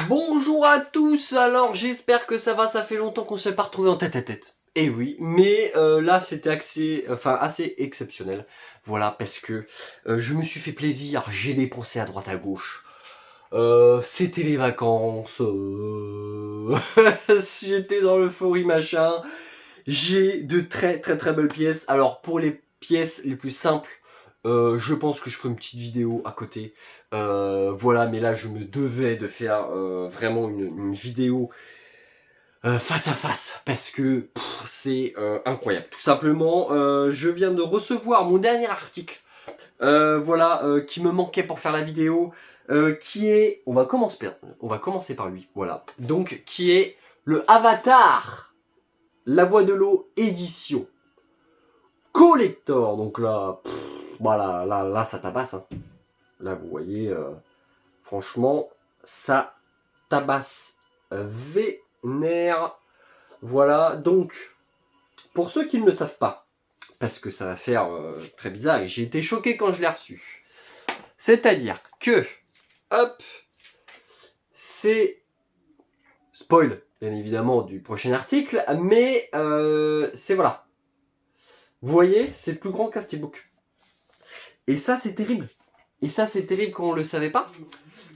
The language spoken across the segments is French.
Bonjour à tous, alors j'espère que ça va, ça fait longtemps qu'on ne s'est pas retrouvé en tête à tête. Eh oui, mais là c'était assez exceptionnel. Voilà, parce que je me suis fait plaisir, j'ai dépensé à droite à gauche. C'était les vacances, j'étais dans l'euphorie machin. J'ai de très très très belles pièces. Alors pour les pièces les plus simples, je pense que je ferai une petite vidéo à côté. Voilà, mais là je me devais de faire vraiment une vidéo face à face parce que c'est incroyable. Tout simplement, je viens de recevoir mon dernier article. Qui me manquait pour faire la vidéo, qui est, on va commencer par lui, voilà. Donc, qui est le Avatar, La Voix de l'eau édition collector. Donc là, voilà, là, ça tabasse. Hein. Là, vous voyez, franchement, ça tabasse vénère. Voilà, donc, pour ceux qui ne le savent pas, parce que ça va faire très bizarre, et j'ai été choqué quand je l'ai reçu. C'est-à-dire que, hop, c'est spoil, bien évidemment, du prochain article, mais c'est voilà. Vous voyez, c'est plus grand qu'un steelbook. Et ça, c'est terrible. Et ça, c'est terrible quand on le savait pas.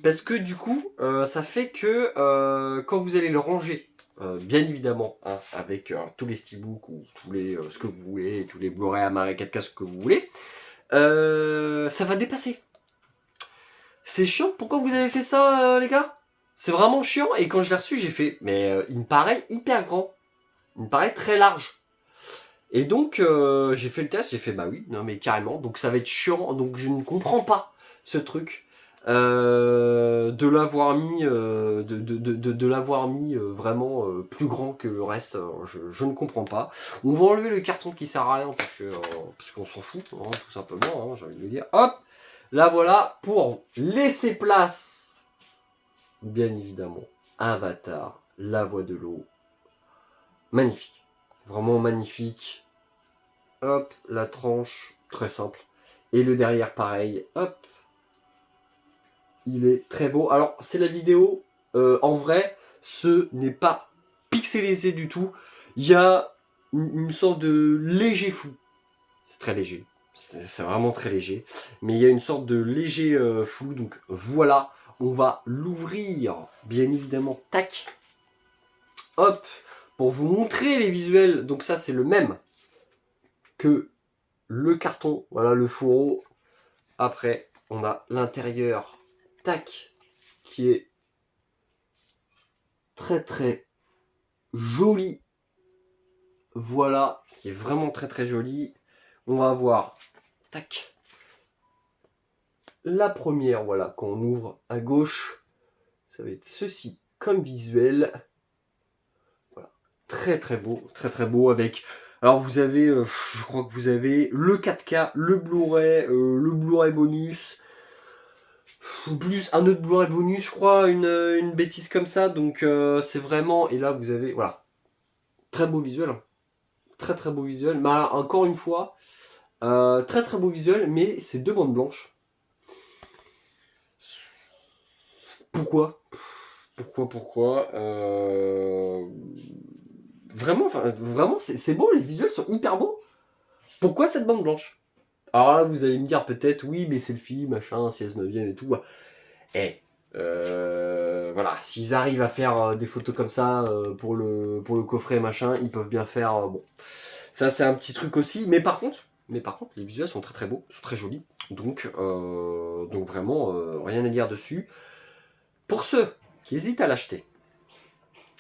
Parce que du coup, ça fait que quand vous allez le ranger, bien évidemment, hein, avec tous les steelbooks ou tous les ce que vous voulez, tous les Blu-ray amarrés 4K, ce que vous voulez, ça va dépasser. C'est chiant. Pourquoi vous avez fait ça, les gars? C'est vraiment chiant. Et quand je l'ai reçu, j'ai fait, mais il me paraît hyper grand. Il me paraît très large. Et donc, j'ai fait le test, j'ai fait, bah oui, non mais carrément, donc ça va être chiant, donc je ne comprends pas ce truc de l'avoir mis, de l'avoir mis vraiment plus grand que le reste, je ne comprends pas. On va enlever le carton qui sert à rien, parce qu'on s'en fout, hein, tout simplement, hein, j'ai envie de dire. Hop, là voilà, pour laisser place, bien évidemment, Avatar, La Voix de l'eau, magnifique. Vraiment magnifique. Hop, la tranche, très simple. Et le derrière, pareil. Hop. Il est très beau. Alors, c'est la vidéo. En vrai, ce n'est pas pixelisé du tout. Il y a une sorte de léger flou. C'est très léger. C'est vraiment très léger. Mais il y a une sorte de léger flou. Donc, voilà. On va l'ouvrir, bien évidemment. Tac. Hop. Pour vous montrer les visuels. Donc, ça, c'est le même que le carton, voilà le fourreau. Après, on a l'intérieur, tac, qui est très très joli. Voilà, qui est vraiment très très joli. On va avoir, tac, la première, voilà, quand on ouvre à gauche, ça va être ceci comme visuel. Voilà, très très beau avec. Alors vous avez, je crois que vous avez le 4K, le Blu-ray bonus, plus un autre Blu-ray bonus, je crois, une bêtise comme ça. Donc c'est vraiment. Et là, vous avez. Voilà. Très beau visuel. Hein. Très très beau visuel. Mais encore une fois, très très beau visuel, mais c'est deux bandes blanches. Pourquoi Pourquoi Vraiment, c'est beau, les visuels sont hyper beaux. Pourquoi cette bande blanche? Alors là, vous allez me dire peut-être, oui, mais c'est le film, machin, 16/9 et tout. Eh, voilà, s'ils arrivent à faire des photos comme ça pour le coffret machin, ils peuvent bien faire. Bon, ça c'est un petit truc aussi. Mais par contre, les visuels sont très très beaux, sont très jolis. Donc vraiment rien à dire dessus. Pour ceux qui hésitent à l'acheter,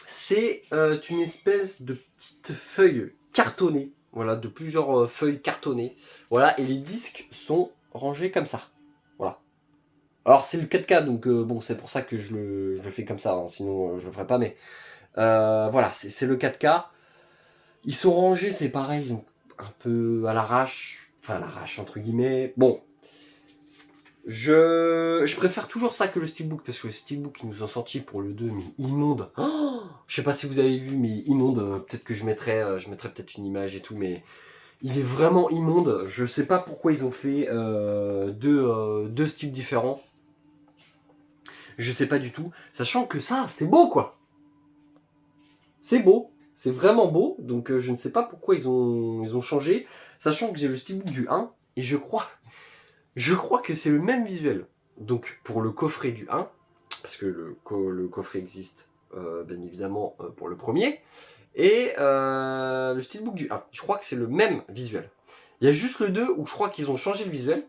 c'est une espèce de petite feuille cartonnée. Voilà, de plusieurs feuilles cartonnées. Voilà, et les disques sont rangés comme ça. Voilà. Alors c'est le 4K, donc bon, c'est pour ça que je le fais comme ça, hein, sinon je le ferais pas, mais voilà, c'est le 4K. Ils sont rangés, c'est pareil, donc un peu à l'arrache, enfin à l'arrache entre guillemets. Bon, je préfère toujours ça que le Steelbook, parce que le Steelbook ils nous ont sorti pour le 2, mais immonde. Oh, je sais pas si vous avez vu, mais immonde, peut-être que je mettrai peut-être une image et tout, mais il est vraiment immonde. Je sais pas pourquoi ils ont fait deux styles différents. je sais pas du tout. Sachant que ça, c'est beau quoi. C'est beau, c'est vraiment beau, donc je ne sais pas pourquoi ils ont changé. Sachant que j'ai le steelbook du 1, et je crois que c'est le même visuel. Donc pour le coffret du 1, parce que le coffret existe bien évidemment pour le premier, et le steelbook du 1, je crois que c'est le même visuel. Il y a juste le 2 où je crois qu'ils ont changé le visuel.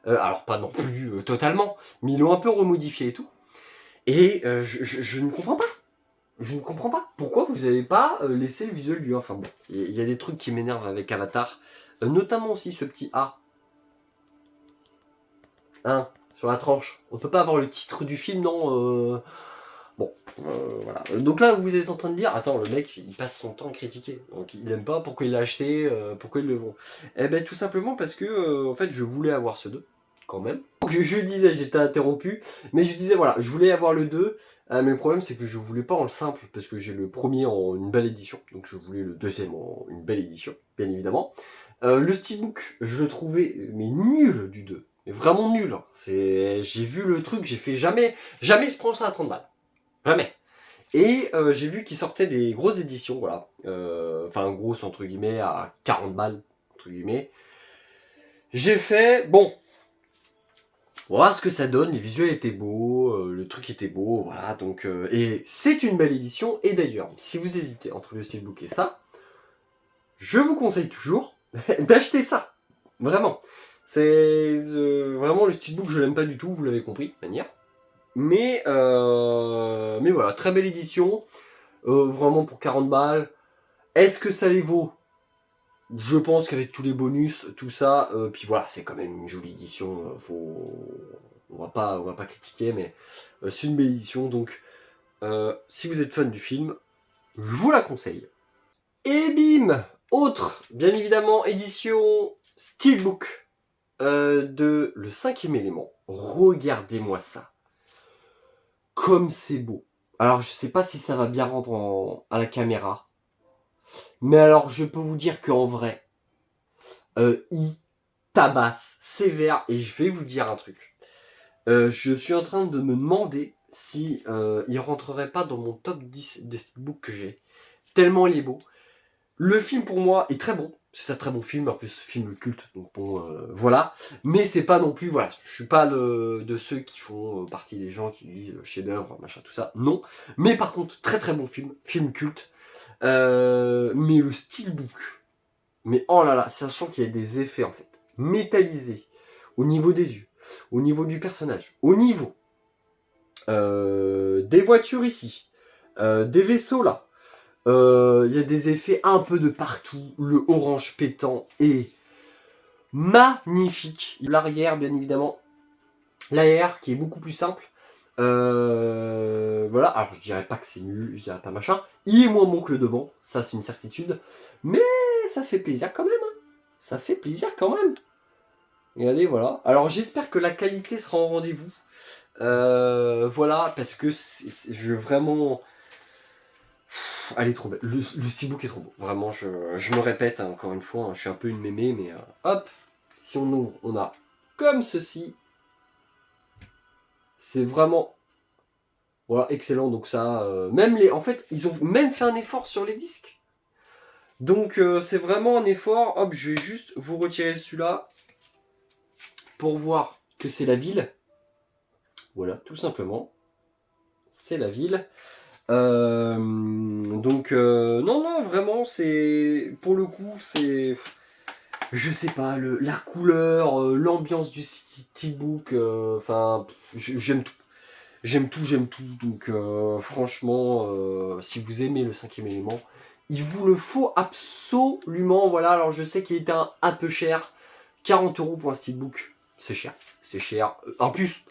Alors pas non plus totalement, mais ils l'ont un peu remodifié et tout. Et je ne comprends pas. Je ne comprends pas. Pourquoi vous n'avez pas laissé le visuel du 1. Enfin bon, il y a des trucs qui m'énervent avec Avatar. Notamment aussi ce petit A. Hein, sur la tranche. On peut pas avoir le titre du film, non Bon, voilà. Donc là, vous êtes en train de dire, attends, le mec, il passe son temps à critiquer. Donc il aime pas, pourquoi il l'a acheté, pourquoi il le vend. Eh ben tout simplement parce que, en fait, je voulais avoir ce 2, quand même. Donc je disais, j'étais interrompu, mais je disais, voilà, je voulais avoir le 2, mais le problème c'est que je voulais pas en le simple, parce que j'ai le premier en une belle édition, donc je voulais le deuxième en une belle édition, bien évidemment. Le steelbook, je le trouvais, mais nul du 2. Mais vraiment nul. J'ai vu le truc, j'ai fait jamais je prends ça à 30 balles. Jamais. Et j'ai vu qu'il sortait des grosses éditions, voilà. Enfin, grosses entre guillemets, à 40 balles, entre guillemets. J'ai fait, bon, on va voir ce que ça donne, les visuels étaient beaux, le truc était beau, voilà. Donc, et c'est une belle édition. Et d'ailleurs, si vous hésitez entre le steelbook et ça, je vous conseille toujours d'acheter ça. Vraiment. C'est vraiment le steelbook, je l'aime pas du tout, vous l'avez compris, de manière. Mais voilà, très belle édition. Vraiment pour 40 balles. Est-ce que ça les vaut? Je pense qu'avec tous les bonus, tout ça, puis voilà, c'est quand même une jolie édition. On va pas critiquer, mais c'est une belle édition. Donc, si vous êtes fan du film, je vous la conseille. Et bim, autre, bien évidemment, édition Steelbook de Le 5e élément. Regardez-moi ça. Comme c'est beau. Alors, je sais pas si ça va bien rendre à la caméra. Mais alors, je peux vous dire qu'en vrai, il tabasse sévère. Et je vais vous dire un truc. Je suis en train de me demander si il rentrerait pas dans mon top 10 des steelbooks que j'ai. Tellement il est beau. Le film pour moi est très bon. C'est un très bon film, en plus film culte, donc bon, voilà. Mais c'est pas non plus, voilà, je suis pas de ceux qui font partie des gens qui disent chef-d'œuvre, machin, tout ça. Non. Mais par contre, très très bon film, film culte. Mais le steelbook, mais oh là là, sachant qu'il y a des effets en fait métallisés au niveau des yeux, au niveau du personnage, au niveau des voitures ici, des vaisseaux là. Il y a des effets un peu de partout. Le orange pétant est magnifique. L'arrière, bien évidemment. L'arrière qui est beaucoup plus simple. Voilà, alors je dirais pas que c'est nul, je dirais pas machin. Il est moins bon que le devant, ça c'est une certitude. Mais ça fait plaisir quand même. Hein. Ça fait plaisir quand même. Regardez, voilà. Alors j'espère que la qualité sera en rendez-vous. Voilà, parce que je vraiment... Elle est trop belle. Le steelbook est trop beau. Vraiment, je me répète hein, encore une fois, hein, je suis un peu une mémé, mais hop, si on ouvre, on a comme ceci. C'est vraiment voilà, excellent. Donc ça, même en fait, ils ont même fait un effort sur les disques. Donc c'est vraiment un effort. Hop, je vais juste vous retirer celui-là pour voir que c'est la ville. Voilà, tout simplement. C'est la ville. Donc non, vraiment, c'est pour le coup, c'est je sais pas, la couleur, l'ambiance du steelbook, enfin, j'aime tout. J'aime tout. Donc, franchement, si vous aimez le 5e élément, il vous le faut absolument. Voilà, alors je sais qu'il était un peu cher. 40 € pour un steelbook, c'est cher. C'est cher. En plus,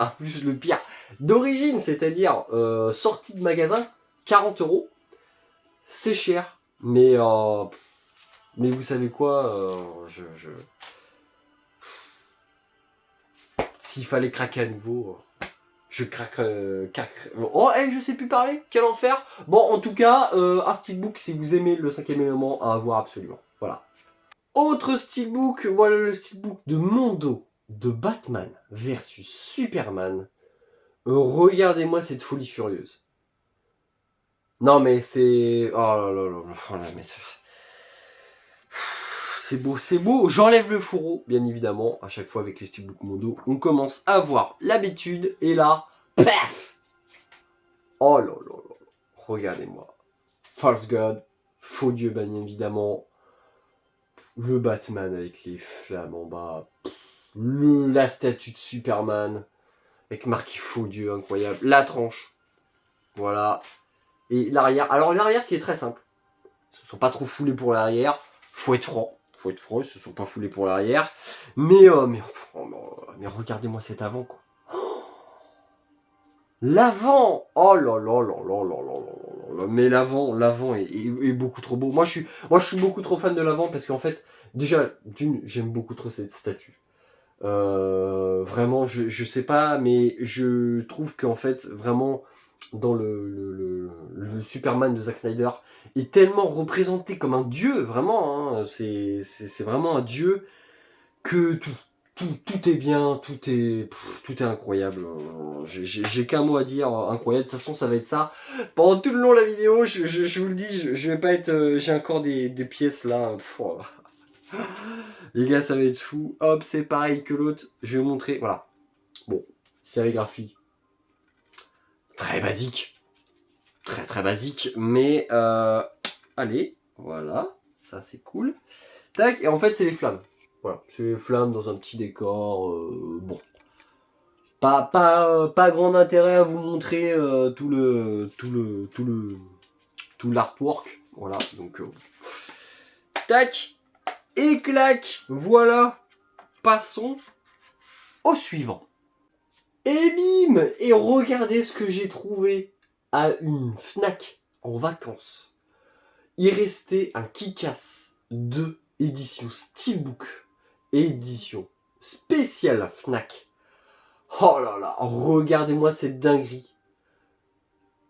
le pire, d'origine, c'est-à-dire sortie de magasin, 40 €, c'est cher. Mais vous savez quoi, s'il fallait craquer à nouveau, je craque. Oh, je sais plus parler, quel enfer. Bon, en tout cas, un steelbook, si vous aimez le 5e élément, à avoir absolument. Voilà. Autre steelbook, voilà le steelbook de Mondo de Batman versus Superman. Regardez-moi cette folie furieuse. Non mais c'est... Oh là là là là, oh là, mais c'est beau, c'est beau. J'enlève le fourreau, bien évidemment. À chaque fois avec les Steelbook Mondo, on commence à avoir l'habitude. Et là, paf. Oh là là là. Regardez-moi. False God, faux dieu, bien évidemment. Le Batman avec les flammes en bas. La statue de Superman avec marqué faux dieu, incroyable. La tranche. Voilà. Et l'arrière. Alors l'arrière qui est très simple. Ils se sont pas trop foulés pour l'arrière. Faut être franc. Ils se sont pas foulés pour l'arrière. Mais regardez-moi cet avant, quoi. L'avant. Oh là là là là là là là là. Mais l'avant est beaucoup trop beau. Moi je suis beaucoup trop fan de l'avant parce qu'en fait, déjà, j'aime beaucoup trop cette statue. Vraiment, je sais pas, mais je trouve qu'en fait, vraiment, dans le Superman de Zack Snyder, est tellement représenté comme un dieu, vraiment, hein, c'est vraiment un dieu, que tout est bien, tout est incroyable. J'ai qu'un mot à dire, incroyable. De toute façon, ça va être ça. Pendant tout le long de la vidéo, je vous le dis, je vais pas être... j'ai encore des pièces là. Oh. Les gars, ça va être fou. Hop, c'est pareil que l'autre. Je vais vous montrer. Voilà. Bon, sérigraphie. Très basique. Très très basique. Mais, allez. Voilà. Ça, c'est cool. Tac. Et en fait, c'est les flammes. Voilà. C'est les flammes dans un petit décor. Bon. Pas grand intérêt à vous montrer tout l'artwork. Voilà. Donc, tac. Et clac. Voilà. Passons au suivant. Et bim! Et regardez ce que j'ai trouvé à une Fnac en vacances. Il restait un Kick-Ass 2 édition Steelbook, édition spéciale Fnac. Oh là là, regardez-moi cette dinguerie.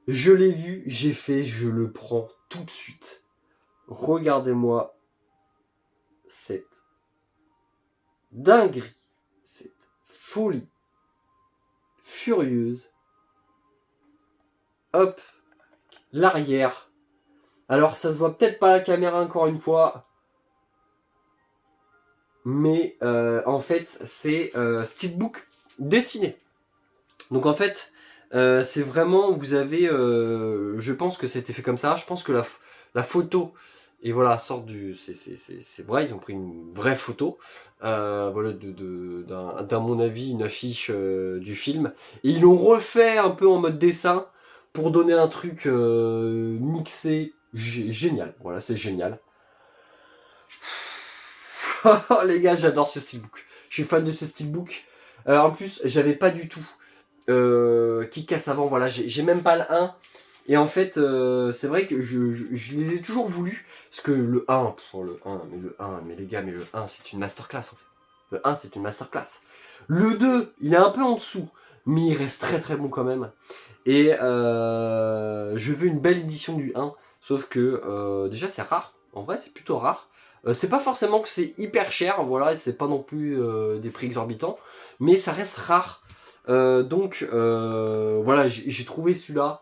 Je l'ai vu, j'ai fait, je le prends tout de suite. Regardez-moi cette dinguerie, cette folie furieuse. Hop, l'arrière. Alors ça se voit peut-être pas à la caméra encore une fois, mais en fait c'est Steelbook dessiné. Donc en fait c'est vraiment, vous avez, je pense que c'était fait comme ça, je pense que la photo, et voilà, sort du, c'est vrai, ils ont pris une vraie photo, voilà, d'un mon avis, une affiche du film, et ils l'ont refait un peu en mode dessin, pour donner un truc mixé, génial, voilà, c'est génial. Les gars, j'adore ce steelbook. Je suis fan de ce steelbook. En plus, j'avais pas du tout Kick-Ass avant. Voilà, j'ai même pas le 1. Et en fait, c'est vrai que je les ai toujours voulu. Parce que le 1, mais les gars, mais le 1, c'est une masterclass en fait. Le 1, c'est une masterclass. Le 2, il est un peu en dessous. Mais il reste très très bon quand même. Et je veux une belle édition du 1. Sauf que déjà, c'est rare. En vrai, c'est plutôt rare. C'est pas forcément que c'est hyper cher, voilà, c'est pas non plus des prix exorbitants, mais ça reste rare. Donc voilà, j'ai trouvé celui-là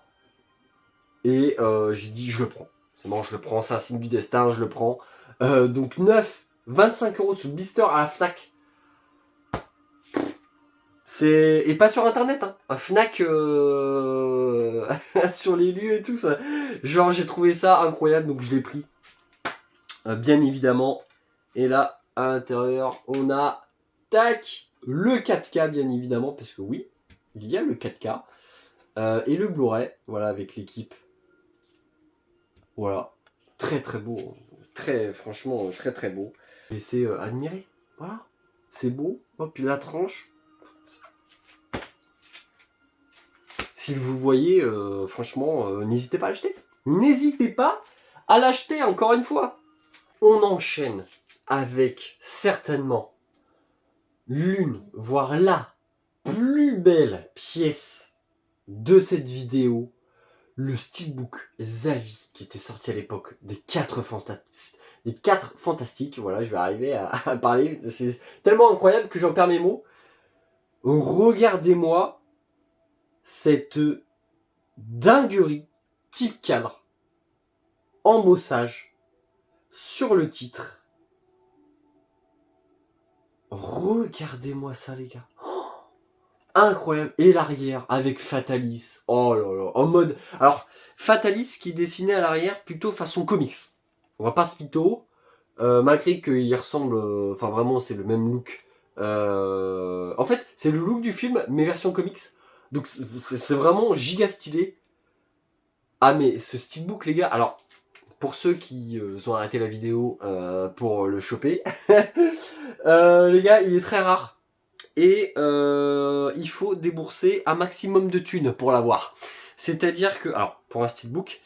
et j'ai dit je le prends. C'est bon, je le prends, c'est un signe du destin, je le prends. Donc 9, 25€ sur Blister à la Fnac. Et pas sur internet, hein. Un Fnac sur les lieux et tout ça. Genre j'ai trouvé ça incroyable, donc je l'ai pris. Bien évidemment. Et là, à l'intérieur, on a, tac, le 4K, bien évidemment, parce que oui, il y a le 4K. Et le Blu-ray, voilà, avec l'équipe. Voilà. Très très beau. Très, franchement, très très beau. Et c'est admiré. Voilà. C'est beau. Hop, puis la tranche. Si vous voyez, franchement, n'hésitez pas à l'acheter. N'hésitez pas à l'acheter, encore une fois. On enchaîne avec certainement l'une, voire la plus belle pièce de cette vidéo, le steelbook Zavi qui était sorti à l'époque des 4 fantastiques. Voilà, je vais arriver à parler. C'est tellement incroyable que j'en perds mes mots. Regardez-moi cette dinguerie type cadre, embossage, sur le titre. Regardez-moi ça, les gars. Incroyable. Et l'arrière avec Fatalis. Oh là là. En mode. Alors, Fatalis qui est dessiné à l'arrière plutôt façon comics. On va pas se mytho. Malgré qu'il ressemble. Enfin, vraiment, c'est le même look. En fait, c'est le look du film, mais version comics. Donc, c'est vraiment giga stylé. Ah, mais ce steelbook, les gars. Alors, pour ceux qui ont arrêté la vidéo pour le choper, les gars, il est très rare. Et il faut débourser un maximum de thunes pour l'avoir. C'est-à-dire que, alors, pour un steelbook,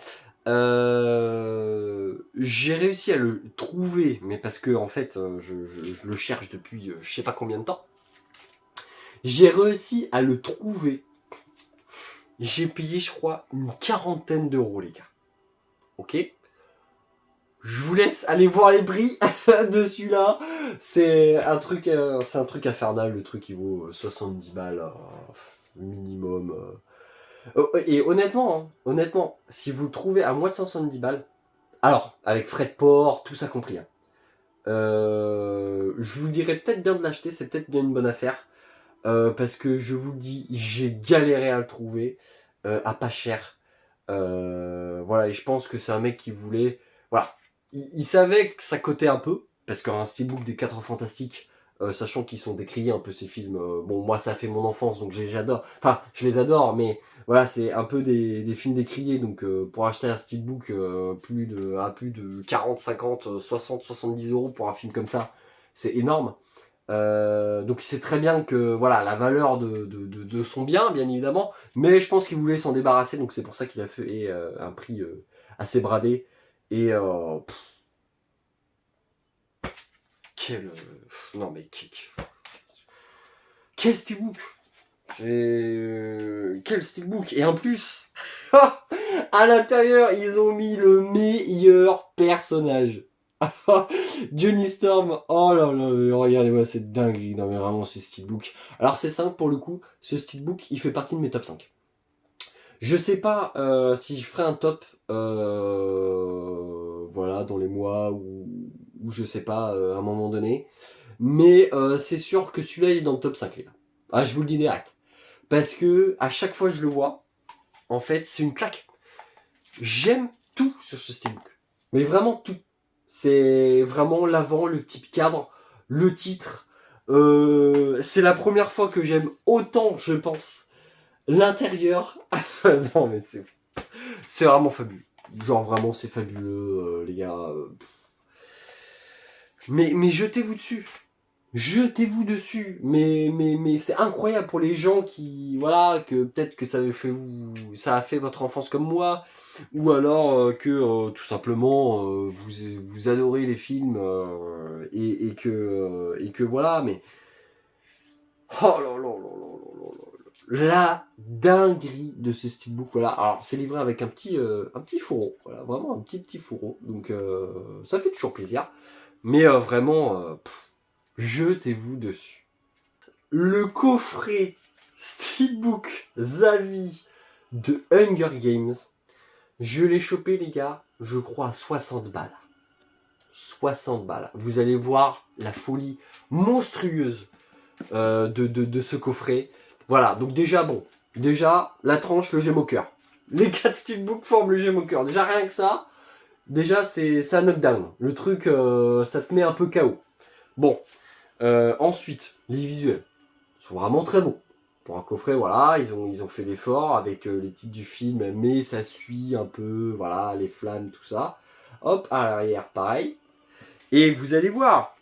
j'ai réussi à le trouver, mais parce que, en fait, je le cherche depuis je sais pas combien de temps. J'ai réussi à le trouver. J'ai payé, je crois, une 40aine d'euros, les gars. Ok ? Je vous laisse aller voir les prix de celui-là. C'est un truc infernal. Le truc il vaut 70 balles minimum. Et honnêtement, si vous le trouvez à moins de 170 balles, alors avec frais de port, tout ça compris, hein, je vous dirais peut-être bien de l'acheter. C'est peut-être bien une bonne affaire parce que je vous le dis, j'ai galéré à le trouver à pas cher. Voilà, et je pense que c'est un mec qui voulait, voilà. Il savait que ça cotait un peu, parce qu'un steelbook des 4 Fantastiques, sachant qu'ils sont décriés un peu ces films, bon moi ça fait mon enfance donc j'adore, enfin je les adore, mais voilà c'est un peu des films décriés, donc pour acheter un steelbook à plus de 40, 50, 60, 70 euros pour un film comme ça, c'est énorme. Donc il sait très bien que voilà la valeur de son bien évidemment, mais je pense qu'il voulait s'en débarrasser, donc c'est pour ça qu'il a fait un prix assez bradé. Et quel non mais quel steelbook, quel steelbook, et en plus à l'intérieur ils ont mis le meilleur personnage. Johnny Storm, oh là là, mais regardez-moi cette dinguerie, non mais vraiment ce steelbook. Alors c'est simple pour le coup, ce steelbook il fait partie de mes top 5. Je sais pas si je ferai un top, voilà, dans les mois ou je sais pas, à un moment donné. Mais c'est sûr que celui-là il est dans le top 5, les gars. Ah, je vous le dis direct. Parce que à chaque fois que je le vois, en fait, c'est une claque. J'aime tout sur ce steelbook. Mais vraiment tout. C'est vraiment l'avant, le type cadre, le titre. C'est la première fois que j'aime autant, je pense, l'intérieur. Non mais c'est vraiment fabuleux. Genre vraiment c'est fabuleux, les gars. Mais jetez-vous dessus. Jetez-vous dessus. Mais c'est incroyable pour les gens qui, voilà, que peut-être que ça a fait votre enfance comme moi, ou alors que tout simplement vous adorez les films et que voilà. Mais oh là là là là là là, la dinguerie de ce steelbook, voilà. Alors c'est livré avec un petit fourreau, voilà, vraiment un petit fourreau, donc ça fait toujours plaisir. Mais vraiment, jetez-vous dessus. Le coffret steelbook Zavi de Hunger Games, je l'ai chopé, les gars, je crois à 60 balles. 60 balles. Vous allez voir la folie monstrueuse de ce coffret. Voilà, donc déjà, la tranche, le gemme au cœur. Les 4 steelbooks forment le gemme au cœur. Déjà, rien que ça, déjà, c'est un knockdown. Le truc, ça te met un peu KO. Bon, ensuite, les visuels sont vraiment très beaux. Pour un coffret, voilà, ils ont fait l'effort avec les titres du film, mais ça suit un peu, voilà, les flammes, tout ça. Hop, à l'arrière, pareil. Et vous allez voir,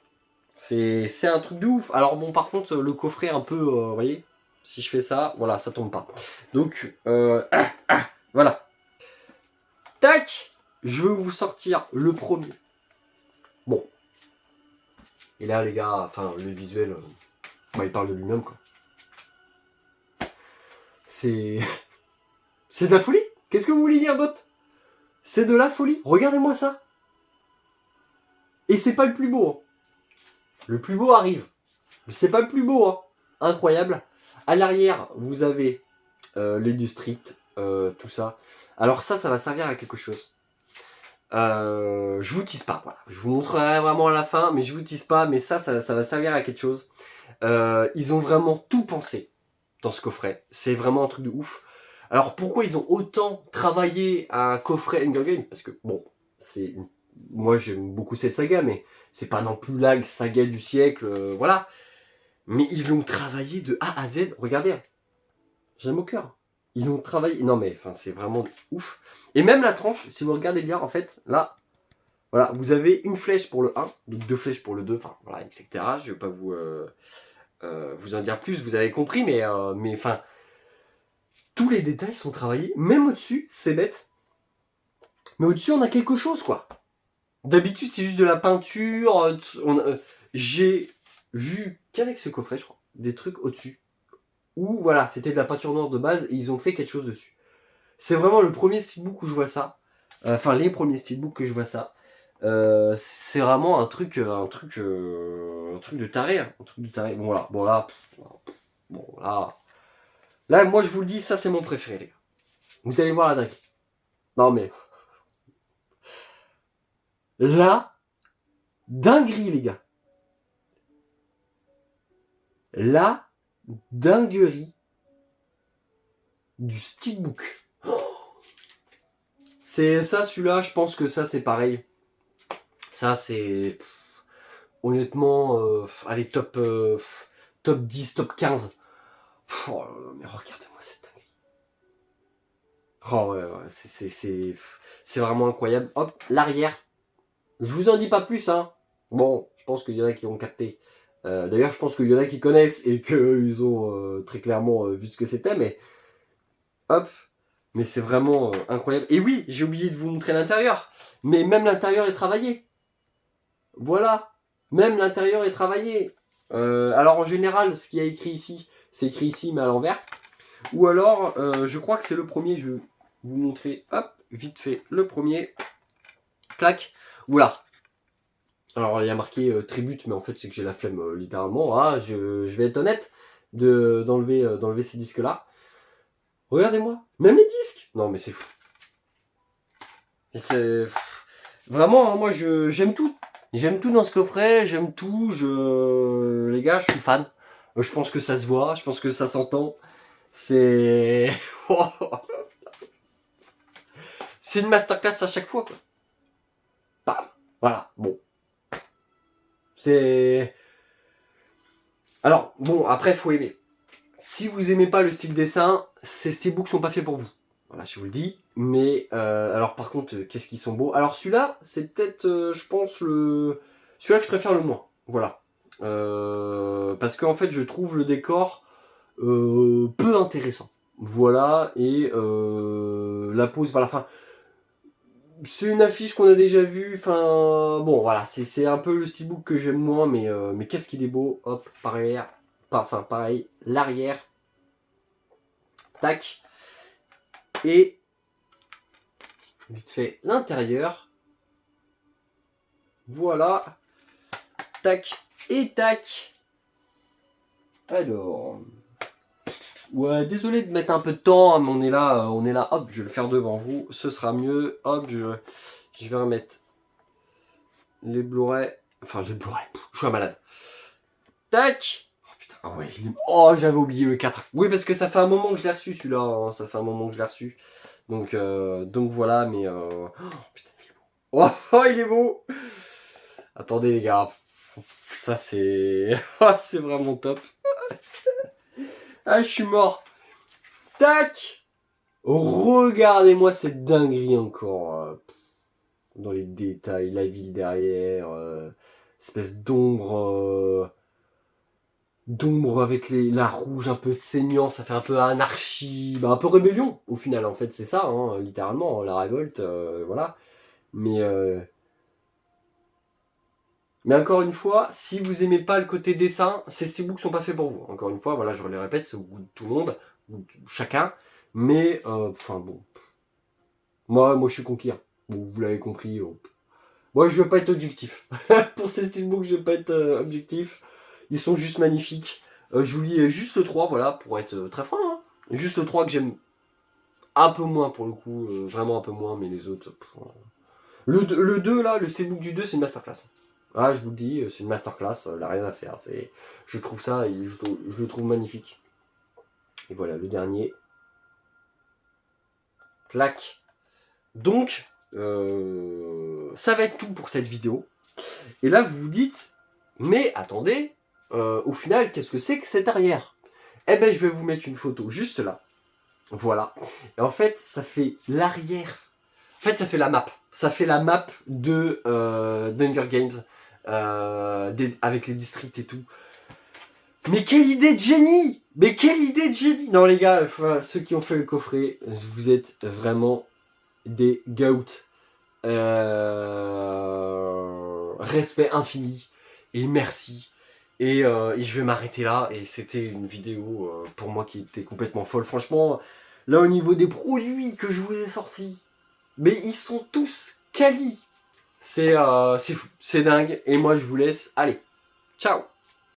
c'est un truc de ouf. Alors bon, par contre, le coffret un peu, vous voyez, si je fais ça, voilà, ça tombe pas. Donc, voilà. Tac, je vais vous sortir le premier. Bon. Et là, les gars, enfin, le visuel, il parle de lui-même, quoi. C'est... c'est de la folie. Qu'est-ce que vous voulez dire d'autre? C'est de la folie. Regardez-moi ça. Et c'est pas le plus beau. Hein. Le plus beau arrive. Mais c'est pas le plus beau. Hein. Incroyable. À l'arrière, vous avez les districts, tout ça. Alors ça va servir à quelque chose. Je vous tease pas, voilà. Je vous montrerai vraiment à la fin, mais je vous tease pas, mais ça va servir à quelque chose. Ils ont vraiment tout pensé dans ce coffret. C'est vraiment un truc de ouf. Alors pourquoi ils ont autant travaillé à un coffret Hunger Games? Parce que bon, moi j'aime beaucoup cette saga, mais c'est pas non plus la saga du siècle, voilà. Mais ils l'ont travaillé de A à Z. Regardez, j'aime au cœur. Ils ont travaillé. Non mais enfin c'est vraiment ouf. Et même la tranche, si vous regardez bien, en fait, là, voilà, vous avez une flèche pour le 1, donc 2 flèches pour le 2, enfin voilà, etc. Je vais pas vous en dire plus, vous avez compris, mais enfin, tous les détails sont travaillés, même au-dessus, c'est bête, mais au-dessus on a quelque chose quoi. D'habitude c'est juste de la peinture, j'ai vu qu'avec ce coffret, je crois, des trucs au-dessus, où voilà, c'était de la peinture noire de base et ils ont fait quelque chose dessus. C'est vraiment le premier steelbook où je vois ça, enfin les premiers steelbooks que je vois ça. C'est vraiment un truc de taré, hein, un truc de taré. Bon là, moi je vous le dis, ça c'est mon préféré, les gars. Vous allez voir la dinguerie. Non mais la dinguerie, les gars. La dinguerie du steelbook. C'est ça, celui-là, je pense que ça c'est pareil. Ça c'est honnêtement, allez top 10, top 15. Oh, mais regardez-moi cette dinguerie. Oh ouais, c'est vraiment incroyable. Hop, l'arrière. Je vous en dis pas plus, hein. Bon, je pense qu'il y en a qui ont capté. D'ailleurs, je pense qu'il y en a qui connaissent et qu'ils ont très clairement vu ce que c'était, mais hop. Mais c'est vraiment incroyable. Et oui, j'ai oublié de vous montrer l'intérieur. Mais même l'intérieur est travaillé. Voilà. Même l'intérieur est travaillé. Alors en général, ce qu'il y a écrit ici, c'est écrit ici mais à l'envers. Ou alors, je crois que c'est le premier, je vais vous montrer, hop, vite fait, le premier. Clac. Voilà. Alors il y a marqué tribute, mais en fait c'est que j'ai la flemme littéralement. Ah, je vais être honnête d'enlever ces disques-là. Regardez-moi, même les disques. Non mais c'est fou. C'est vraiment, hein, moi j'aime tout. J'aime tout dans ce coffret, j'aime tout. Les gars, je suis fan. Je pense que ça se voit, je pense que ça s'entend. C'est c'est une masterclass à chaque fois quoi. Bam. Voilà, bon. C'est alors bon, après faut aimer. Si vous aimez pas le style dessin, ces steelbooks sont pas faits pour vous. Voilà, je vous le dis. Mais alors par contre, qu'est-ce qu'ils sont beaux. Alors celui-là, c'est peut-être, je pense, celui-là que je préfère le moins. Voilà. Parce qu'en fait, je trouve le décor peu intéressant. Voilà, et la pose, voilà, enfin, c'est une affiche qu'on a déjà vue, enfin, bon, voilà, c'est un peu le steelbook que j'aime moins, mais qu'est-ce qu'il est beau, hop, pareil, l'arrière, tac, et vite fait l'intérieur, voilà, tac, et tac. Alors, ouais, désolé de mettre un peu de temps, hein, mais on est là, hop, je vais le faire devant vous, ce sera mieux, hop, je vais remettre les Blu-ray, enfin les Blu-ray, je suis un malade. Tac. Oh putain, ah ouais, oh j'avais oublié le 4. Oui, parce que ça fait un moment que je l'ai reçu celui-là, hein, ça fait un moment que je l'ai reçu. Donc voilà, mais oh putain, il est beau. Oh, oh, il est beau. Attendez les gars, ça c'est c'est vraiment top. Ah, je suis mort. Tac. Regardez-moi cette dinguerie encore. Dans les détails, la ville derrière, espèce d'ombre avec la rouge un peu saignant, ça fait un peu anarchie, un peu rébellion au final en fait, c'est ça, hein, littéralement, la révolte, voilà. Mais encore une fois, si vous aimez pas le côté dessin, ces steelbooks sont pas faits pour vous. Encore une fois, voilà, je le répète, c'est au goût de tout le monde, chacun, mais enfin bon. Moi je suis conquis, hein. Bon, vous l'avez compris. Moi je veux pas être objectif. Pour ces steelbooks, je veux pas être objectif. Ils sont juste magnifiques. Je vous lis juste 3, voilà, pour être très franc. Hein. Juste le 3 que j'aime un peu moins pour le coup, vraiment un peu moins, mais les autres... Le 2 là, le steelbook du 2 c'est une masterclass. Ah je vous le dis, c'est une masterclass, là rien à faire. Je trouve ça, et je le trouve magnifique. Et voilà, le dernier. Clac. Donc, ça va être tout pour cette vidéo. Et là vous vous dites, mais attendez, au final qu'est-ce que c'est que cette arrière? Eh ben je vais vous mettre une photo juste là. Voilà. Et en fait, ça fait l'arrière. En fait, ça fait la map. Ça fait la map de d'Hunger Games. Avec les districts et tout. Mais quelle idée de génie! Mais quelle idée de génie! Non les gars, enfin, ceux qui ont fait le coffret, vous êtes vraiment des goats. Respect infini. Et merci. Et je vais m'arrêter là. Et c'était une vidéo pour moi qui était complètement folle. Franchement, là au niveau des produits que je vous ai sortis, mais ils sont tous quali. C'est fou, c'est dingue. Et moi je vous laisse. Allez, ciao!